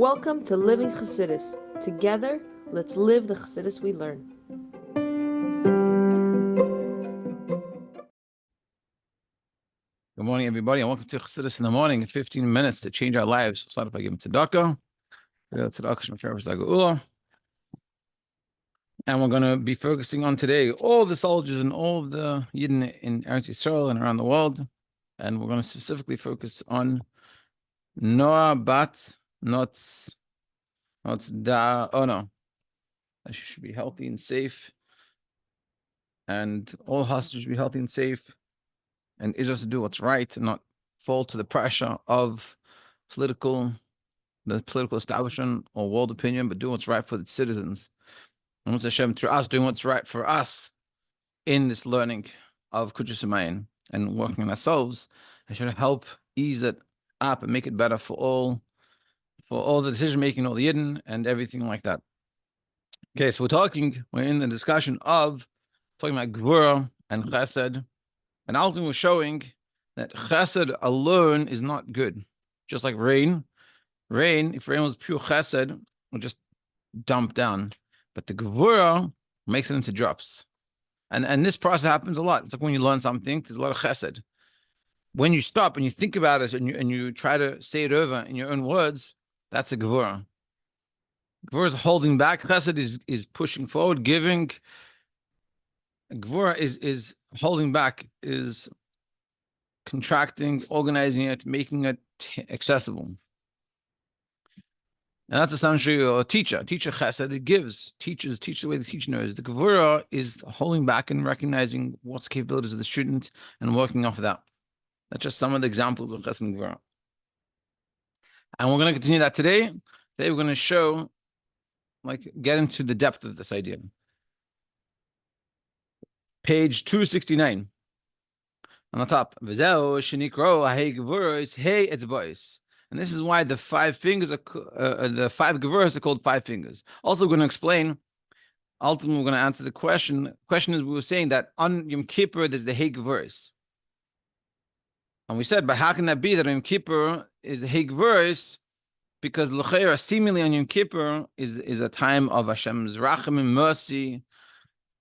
Welcome to Living Chassidus. Together, let's live the Chassidus we learn. Good morning, everybody, and welcome to Chassidus in the morning. 15 minutes to change our lives. Start off by giving tzedakah. And we're going to be focusing on today all the soldiers and all of the yidden in Eretz Yisroel and around the world. And we're going to specifically focus on Noah bat Notz daona. She should be healthy and safe. And all hostages should be healthy and safe. And Israel to do what's right and not fall to the pressure of the political establishment or world opinion, but do what's right for its citizens. And what's Hashem through us doing what's right for us in this learning of Kuntres and working on ourselves, and should help ease it up and make it better for all the decision making, all the yidden and everything like that. Okay, so we're in the discussion of talking about Gvura and Chesed, and ultimately we're showing that Chesed alone is not good. Just like rain, if rain was pure Chesed, would just dump down. But the Gvura makes it into drops. And this process happens a lot. It's like when you learn something, there's a lot of Chesed. When you stop and you think about it and you try to say it over in your own words, that's a Gvura. Gvura is holding back. Chesed is pushing forward, giving. Gvura is holding back, is contracting, organizing it, making it accessible. And that's essentially a teacher. Teacher chesed, it gives, teaches the way the teacher knows. The Gvura is holding back and recognizing what's the capabilities of the student and working off of that. That's just some of the examples of chesed and Gvura. And we're going to continue that today. Today we're going to show, get into the depth of this idea. Page 269. On the top, and this is why the 5 fingers are the 5 gevuros are called 5 fingers. Also, we're going to explain. Ultimately, we're going to answer the question. The question is, we were saying that on Yom Kippur there's the hey gevuros, and we said, but how can that be that on Yom Kippur is the hey gevuros? Because l'cheira seemingly on Yom Kippur is a time of Hashem's rachamim and mercy.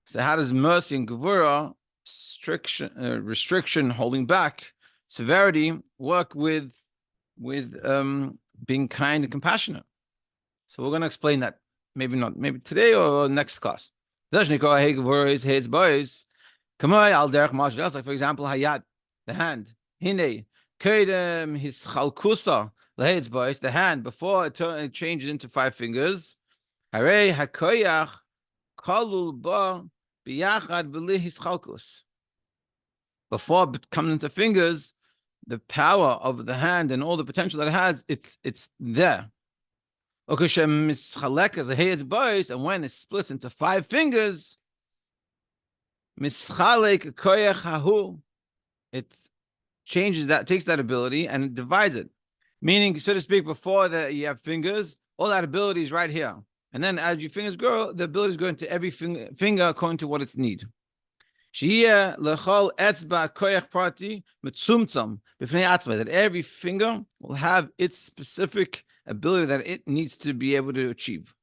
So how does mercy and gevura, restriction, holding back, severity, work with being kind and compassionate? So we're going to explain that. Maybe today or next class. Like for example, hayad, the hand. Hine kedem his chalkusa lahedz, the hand before it changes into 5 fingers. Hare hakoyach kalul ba biyachad v'li his chalkus. Before it comes into fingers, the power of the hand and all the potential that it has, it's there. And when it splits into 5 fingers, it changes that, takes that ability and it divides it. Meaning, so to speak, before that you have fingers, all that ability is right here. And then as your fingers grow, the abilities go into every finger according to what its need. That every finger will have its specific ability that it needs to be able to achieve.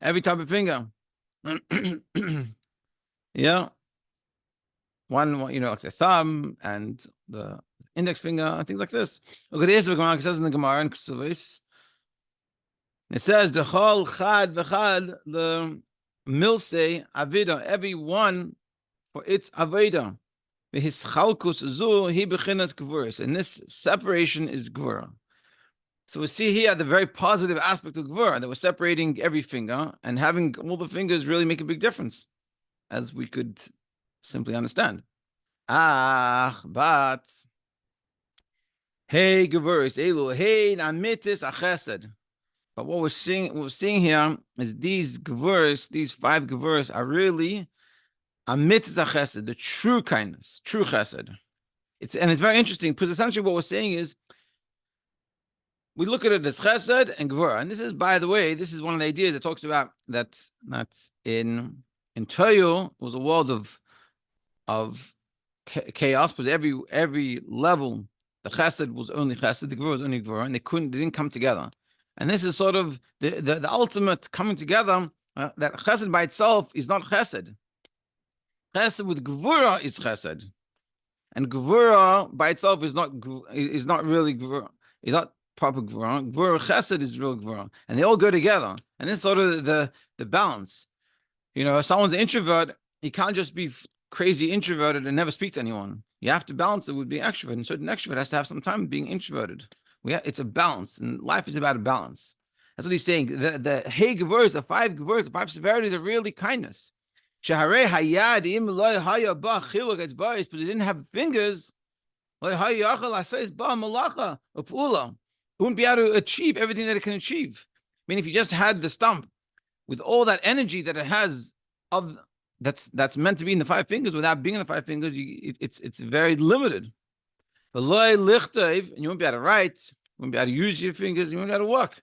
Every type of finger. Yeah. One, like the thumb and the index finger, things like this. Look at this. It says in the Gemara in Kuntres. It says the chol chad v'chad the milse avida, every one for its avida. His chalkus zu he bechinas gvuras, and this separation is gvura. So we see here the very positive aspect of gvura, that we're separating every finger, and having all the fingers really make a big difference, as we could simply understand. But hey gvuras elu hey namitis achesed. But what we're seeing here is these gevuros, these 5 gevuros are really a mitzvah chesed, the true kindness, true chesed. It's very interesting because essentially what we're saying is we look at it as chesed and gevura, and this is, by the way, this is one of the ideas that talks about that in Toyu was a world of chaos, because every level The chesed was only chesed, the gvura was only gvura, and they didn't come together. And this is sort of the ultimate coming together, that chesed by itself is not chesed. Chesed with gvura is chesed. And gvura by itself is not really gvura. It's not proper gvura. Gvura chesed is real gvura. And they all go together. And this is sort of the balance. If someone's an introvert, he can't just be crazy introverted and never speak to anyone. You have to balance it with being extrovert. And certain extrovert has to have some time being introverted. It's a balance. And life is about a balance. That's what he's saying. The hey gvuras, the five gvuras, the five severities are really kindness. But they didn't have fingers. It wouldn't be able to achieve everything that it can achieve. I mean, if you just had the stump with all that energy that it has that's meant to be in the five fingers, without being in the five fingers, it's very limited. And you won't be able to write, you won't be able to use your fingers, you won't be able to walk.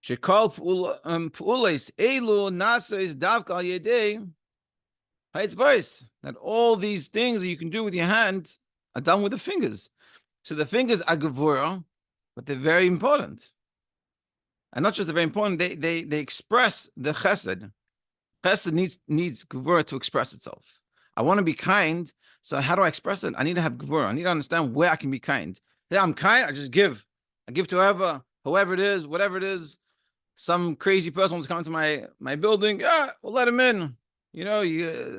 That all these things that you can do with your hand are done with the fingers. So the fingers are gevura, but they're very important. And not just they're very important, they express the chesed. Chesed needs gevura to express itself. I want to be kind, so how do I express it? I need to have gevura. I need to understand where I can be kind. Yeah, I'm kind, I just give. I give to whoever it is, whatever it is. Some crazy person wants to come to my building. Yeah, we'll let him in.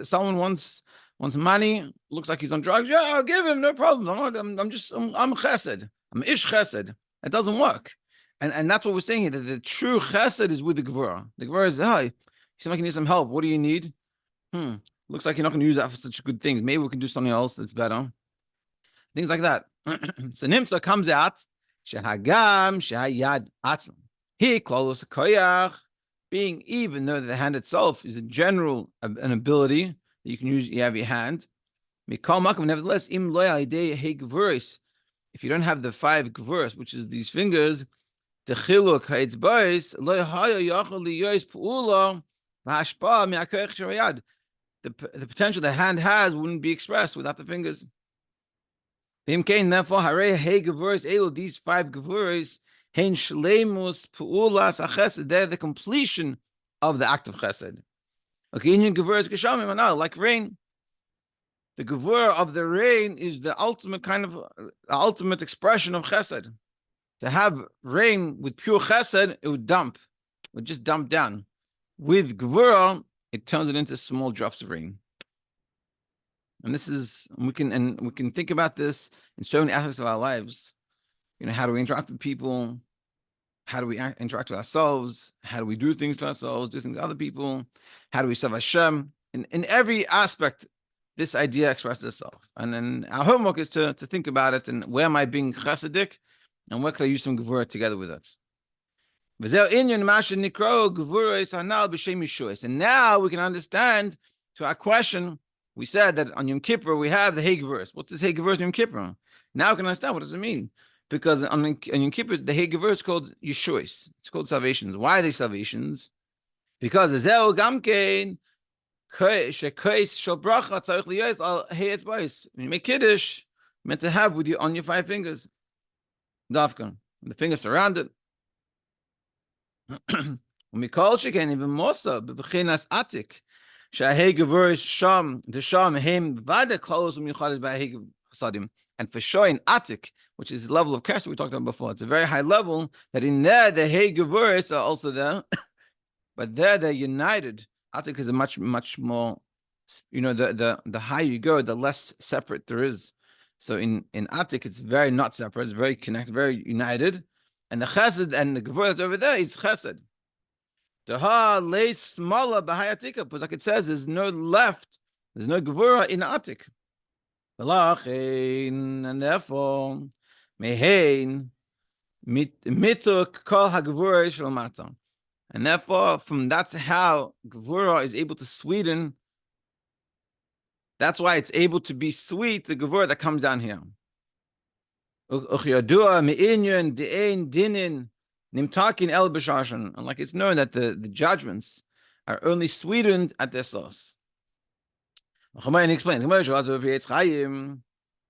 Someone wants money. Looks like he's on drugs. Yeah, I'll give him. No problem. I'm chesed. I'm ish chesed. It doesn't work. And that's what we're saying here. That the true chesed is with the gevura. The gevura is, hi, you seem like you need some help. What do you need? Looks like you're not going to use that for such good things. Maybe we can do something else that's better. Things like that. So Nimsa comes out. Shehagam shehayad atzma. He klalos koyach, being, even though the hand itself is in general an ability that you can use, you have your hand. Nevertheless, if you don't have the five gvuras, which is these fingers, the chiluk haitzbais the potential the hand has wouldn't be expressed without the fingers. Therefore, these five gvuras, they're the completion of the act of chesed. Okay, like rain. The gevura of the rain is the ultimate expression of chesed. To have rain with pure chesed, it would just dump down. With gevura, it turns it into small drops of rain. And we can think about this in so many aspects of our lives. How do we interact with people? How do we interact with ourselves? How do we do things to ourselves, do things to other people? How do we serve Hashem? In every aspect, this idea expresses itself. And then our homework is to think about it, and where am I being chesedic, and where can I use some gevura together with it? And now we can understand, to our question, we said that on Yom Kippur we have the Hey Gevuras. What's this Hey Gevuras on Yom Kippur? Now we can understand, what does it mean? Because on Yom Kippur, the Hey Gevuras is called Yeshuas. It's called salvations. Why are they salvations? Because Zeo Gamkein Shekais Shel Bracha Tzarich Liyos Al Hey Etzbais. When you make Kiddush, meant to have with you on your five fingers. Dafkan. The fingers surround it. When we call Shekain, even more so, B'Bechinas Atik. Shahei Gevuras Sham, the Sham Hem Vada Klaus U'Michadis B'Hei Chasadim. And for sure in Atik, which is the level of Kesher we talked about before, it's a very high level, that in there the Hey Gevuras are also there, but there they're united. Atik is a much more, the higher you go, the less separate there is. So in Atik, it's very not separate, it's very connected, very united. And the Chesed and the Gevura that's over there is Chesed. Because like it says, there's no Gevura in Atik. And therefore, Mehein mituk kol hagevura shel mata. And therefore, that's how Gevura is able to sweeten. That's why it's able to be sweet, the Gevura that comes down here. And like it's known that the judgments are only sweetened at their source. Explains.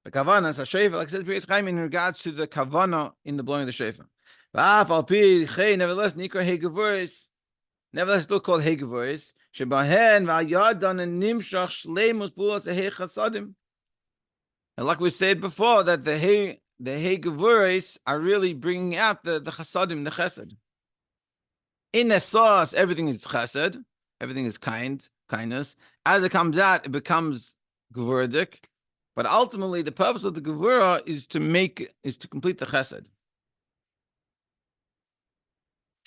The kavana, so shofar, like I said, previous time in regards to the kavana in the blowing of the shofar. Nevertheless, nikra hegevuris. Nevertheless, still called hegevuris. Shebahen va'yadan and nimshach shleimus bulas hechasadim. And like we said before, that the hegevuris are really bringing out the chasadim, the chesed. In the sauce, everything is chesed, everything is kindness. As it comes out, it becomes gevuridik. But ultimately, the purpose of the gevura is to complete the chesed.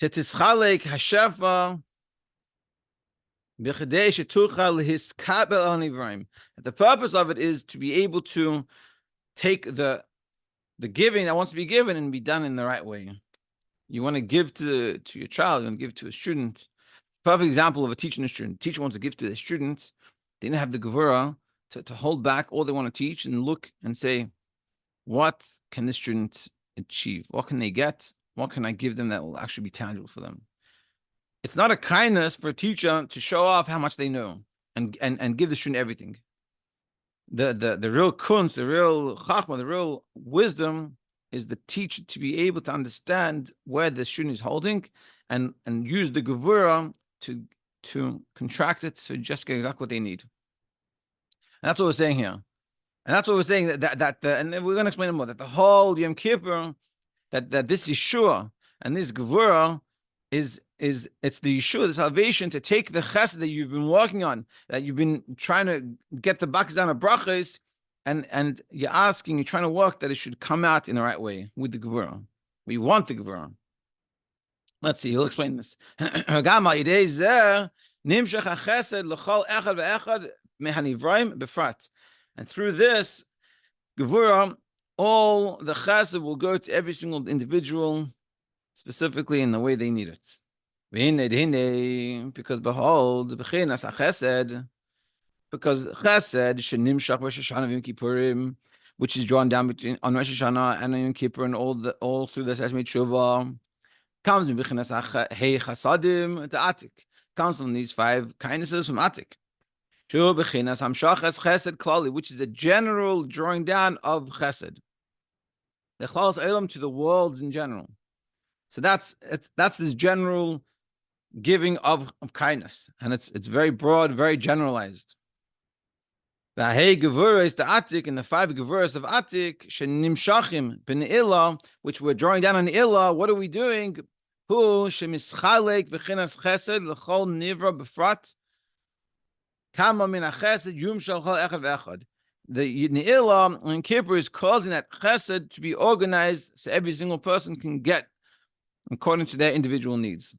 Tetischalek hashefa b'chedei shetuchal hiskabel al nivraim. The purpose of it is to be able to take the giving that wants to be given and be done in the right way. You want to give to your child, you want to give to a student. Perfect example of a teacher and a student. Teacher wants to give to the student. They didn't have the gevura to hold back all they want to teach and look and say, what can this student achieve? What can they get? What can I give them that will actually be tangible for them? It's not a kindness for a teacher to show off how much they know and give the student everything. The real kunst, the real chachma, the real wisdom is the teacher to be able to understand where the student is holding and use the gevura to contract it so just get exactly what they need. And that's what we're saying here. And that's what we're saying and we're going to explain more, that the whole Yom Kippur, that this Yeshua and this Gevura it's the Yeshua, the salvation, to take the chesed that you've been working on, that you've been trying to get the bakzan of brachas, and you're trying to work that it should come out in the right way with the Gevura. We want the Gevura. Let's see, he'll explain this. And through this Gevura, all the chesed will go to every single individual, specifically in the way they need it. Because behold, because chesed shenimshach Rosh Hashanah Yom Kippurim, which is drawn down between on Rosh Hashanah and Yom Kippur, and all through the Seshmei Tshuva, comes from bechinas hey chasadim the atik, comes from these 5 kindnesses from atik. Which is a general drawing down of chesed. The chalas elam to the worlds in general. So that's this general giving of kindness, and it's very broad, very generalized. The hey gevuras the atik, and the 5 gevuras of atik shenimshachim b'ne'ilah, which we're drawing down on ilah. What are we doing? Hu shemischalek b'chinas chesed l'chol nivra b'frat. Kama min chesed yum shal chol echad ve'echad. The Ne'ilah in Kippur is causing that chesed to be organized so every single person can get according to their individual needs.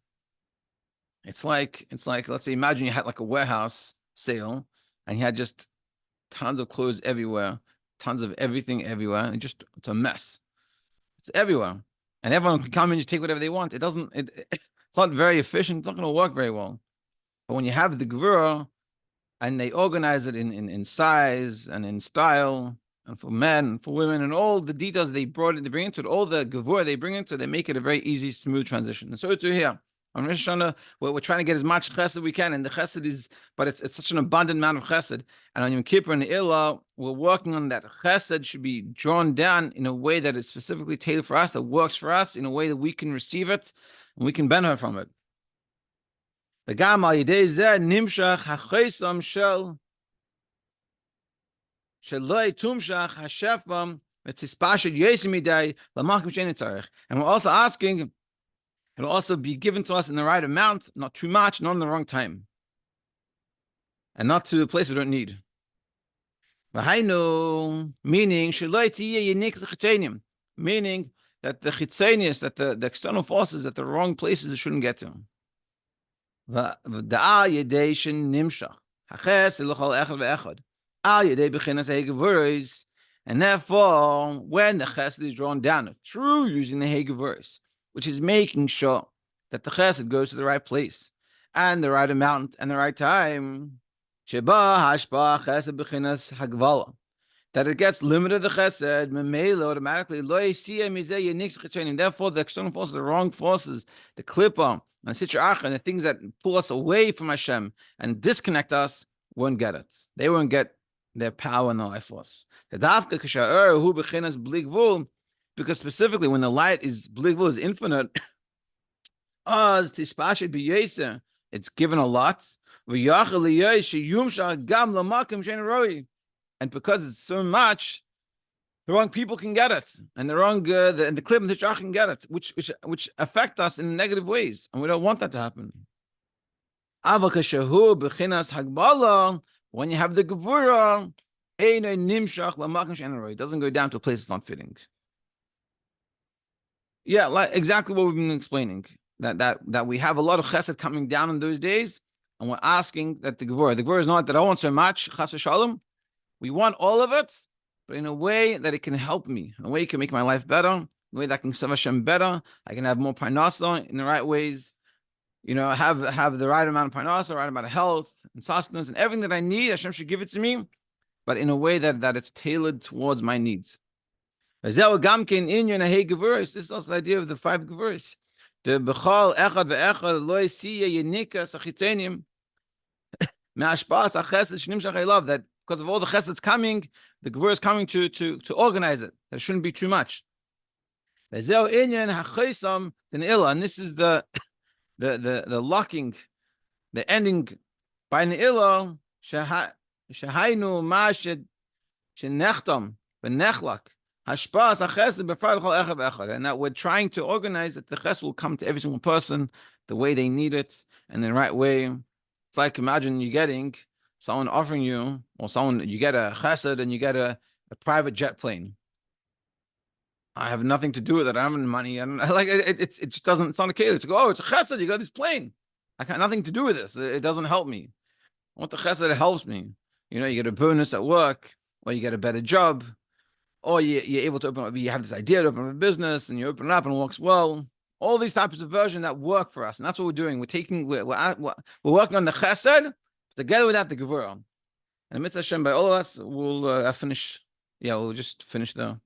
It's like let's say, imagine you had like a warehouse sale and you had just tons of clothes everywhere, tons of everything everywhere, and it's a mess. It's everywhere, and everyone can come and just take whatever they want. It's not very efficient. It's not going to work very well. But when you have the gevura, and they organize it in size and in style, and for men and for women, and all the details they bring into it, all the gevura they bring into it, they make it a very easy, smooth transition. And so too here. On Rosh Hashanah, we're trying to get as much chesed we can, and the chesed but it's such an abundant amount of chesed. And on Yom Kippur and Ilah, we're working on that chesed should be drawn down in a way that is specifically tailored for us, that works for us, in a way that we can receive it and we can benefit from it. וגם על ידי זה נמשך החסם שלא יתומשך השפע ותספשת יסי מדי למחם שאין צריך. And we're also asking, it will also be given to us in the right amount, not too much, not in the wrong time, and not to a place we don't need. V'hainu, meaning שלא תהיה יניק לחיצוניים, meaning that the chitzonius, that the external forces, that the wrong places it shouldn't get to. ודעה ידי שנמשך החס לכל אחד ואחד על ידי בחינת הגבוris, and therefore when the chesed is drawn down through using the hegevurus, which is making sure that the chesed goes to the right place and the right amount and the right time, sheba hashpa chesed b'chinas hagvala, that it gets limited the chesed, memela automatically lo yisiya mizeh yenik chitzonim. Therefore, the external forces, the wrong forces, the klipa and sitra acha, and the things that pull us away from Hashem and disconnect us, won't get it. They won't get their power and their life force. Because specifically when the light is bligvul, is infinite, it's given a lot. And because it's so much, the wrong people can get it, and the wrong the clip and the shach can get it, which affect us in negative ways, and we don't want that to happen. When you have the gevura, it doesn't go down to a place it's not fitting. Yeah, like exactly what we've been explaining. That we have a lot of chesed coming down in those days, and we're asking that the gevura is not that I want so much, chas v'shalom. We want all of it, but in a way that it can help me, in a way it can make my life better, in a way that can serve Hashem better. I can have more parnasa in the right ways, have the right amount of parnasa, the right amount of health and sustenance, and everything that I need, Hashem should give it to me, but in a way that it's tailored towards my needs. This is also the idea of the 5 gevuros. The bechal echad ve'echad lo yisiya yenika sachitenim me'ashpas hachesed shnimshach elav, that because of all the chesed coming, the gevura is coming to organize it. There shouldn't be too much. And this is the locking, the ending by ne'ilah shahainu ma'ashed shenechtam v'nechlak hashpas hachesed b'frad chol echad ve'echad, and that we're trying to organize that the chesed will come to every single person the way they need it and in the right way. It's like, imagine you getting someone offering you, or you get a chesed and you get a private jet plane. I have nothing to do with it. I don't have any money. And like it just doesn't. It's not a case. It's go. Oh, it's a chesed. You got this plane. I got nothing to do with this. It doesn't help me. I want the chesed that helps me. You get a bonus at work, or you get a better job, or you're able to open up. You have this idea to open up a business, and you open it up and it works well. All these types of versions that work for us, and that's what we're doing. We're working on the chesed together with that, the gevura. And mitzvah Hashem, by all of us, we'll finish. Yeah, we'll just finish the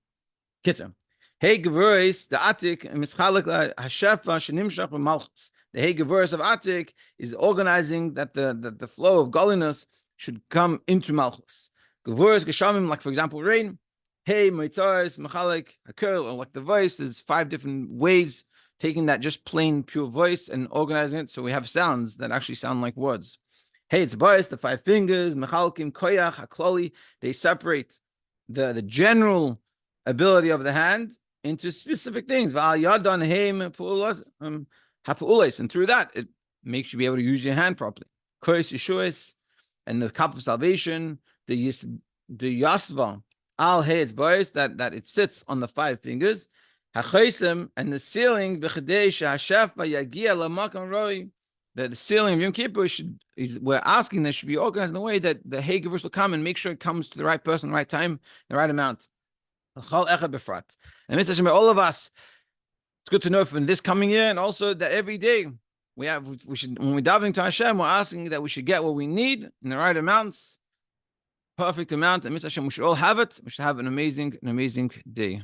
kitzur. Hey gevuros, the atik mischalek hashefa shenimshach b'malchus. The hey gevuros of atik is organizing that the flow of godliness should come into malchus. Gevuros geshamim, like for example rain. Hey moitzaris mechalek hakel, or like the voice. There's 5 different ways taking that just plain pure voice and organizing it so we have sounds that actually sound like words. Hey, it's bias, the 5 fingers, mechalkim, koyach, hakloli. They separate the general ability of the hand into specific things. And through that, it makes you be able to use your hand properly. Koyas Yeshuas, and the cup of salvation, the yasva, al hey, it's bias, that it sits on the 5 fingers. Hachaisim, and the ceiling, the ceiling of Yom Kippur we're asking that should be organized in a way that the hey gevuros will come and make sure it comes to the right person, the right time, the right amount. And Mitzvah Hashem, all of us, it's good to know from this coming year, and also that every day we should, when we're davening to Hashem, we're asking that we should get what we need in the right amounts, perfect amount, and Mitzvah Hashem, we should all have it. We should have an amazing day.